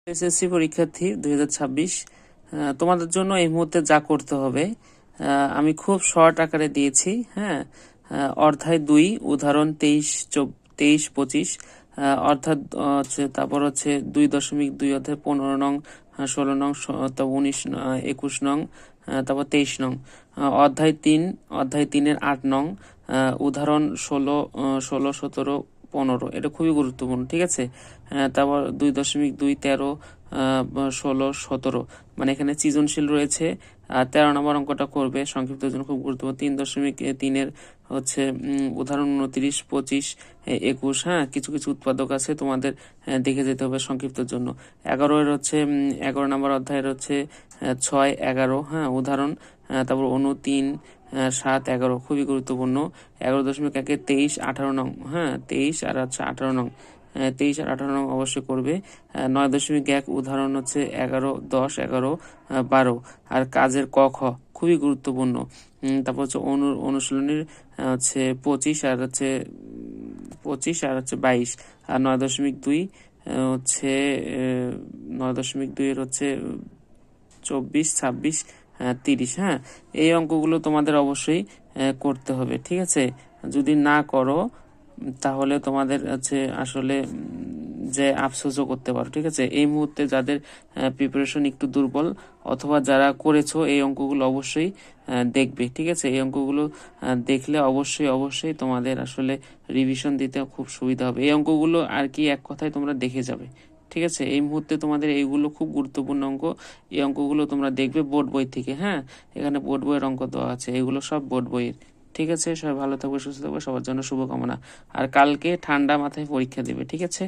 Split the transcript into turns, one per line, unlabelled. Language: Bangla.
এসএসসি পরীক্ষার্থী 2026 তোমাদের জন্য এই মুহূর্তে যা করতে হবে আমি খুব শর্ট আকারে দিয়েছি। হ্যাঁ, অধ্যায় 2 উদাহরণ 23-25 অর্থাৎ তারপর হচ্ছে 2.2 অধ্যায় 15 নং 16 নং 19 21 নং তারপর 23 নং অধ্যায় 3-এর 8 নং উদাহরণ 16, 17, 15 এটা খুবই গুরুত্বপূর্ণ। ঠিক আছে, তারপর 2.2, 13, 16, 17 মানে এখানে সৃজনশীল রয়েছে। 13 নম্বর অঙ্কটা করবে সংক্ষিপ্তের জন্য খুব গুরুত্বপূর্ণ। 3.3-এর হচ্ছে উদাহরণ 29, 25, 21। হ্যাঁ, কিছু কিছু উৎপাদক আছে তোমাদের দেখে যেতে হবে সংক্ষিপ্তের জন্য। 11-এর হচ্ছে 11 নম্বর অধ্যায়ের হচ্ছে 6, 11। হ্যাঁ, উদাহরণ তারপর 3, 7, 11 খুবই গুরুত্বপূর্ণ। 11.1-এ 23, 18 নং। হ্যাঁ, 23 আর হচ্ছে 18 নং। 23 আর 18 নং অবশ্যই করবে। 9.1 উদাহরণ হচ্ছে 11, 10, 11, 12 আর কাজের ক খ খুবই গুরুত্বপূর্ণ। তারপর হচ্ছে অনুশীলনীর হচ্ছে 25 আর হচ্ছে 22 আর 9.2 হচ্ছে 9.2 এর হচ্ছে 24, 26, 30। হ্যাঁ, এই অঙ্কগুলো তোমাদের অবশ্যই করতে হবে। ঠিক আছে, যদি না করো তাহলে তোমাদের হচ্ছে আসলে যে আফসোসও করতে পারো। ঠিক আছে, এই মুহূর্তে যাদের প্রিপারেশন একটু দুর্বল অথবা যারা করেছো এই অঙ্কগুলো অবশ্যই দেখবে। ঠিক আছে, এই অঙ্কগুলো দেখলে অবশ্যই তোমাদের আসলে রিভিশন দিতে খুব সুবিধা হবে। এই অঙ্কগুলো আর কি এক কথায় তোমরা দেখে যাবে। ঠিক আছে, এই মুহূর্তে তোমাদের এইগুলো খুব গুরুত্বপূর্ণ অঙ্ক। এই অঙ্কগুলো তোমরা দেখবে বোর্ড বই থেকে। হ্যাঁ, এখানে বোর্ড বইয়ের অঙ্ক দেওয়া আছে, এগুলো সব বোর্ড বইয়ের। ঠিক আছে, সবাই ভালো থাকবে, সুস্থ থাকবে, সবার জন্য শুভকামনা। আর কালকে ঠান্ডা মাথায় পরীক্ষা দেবে। ঠিক আছে।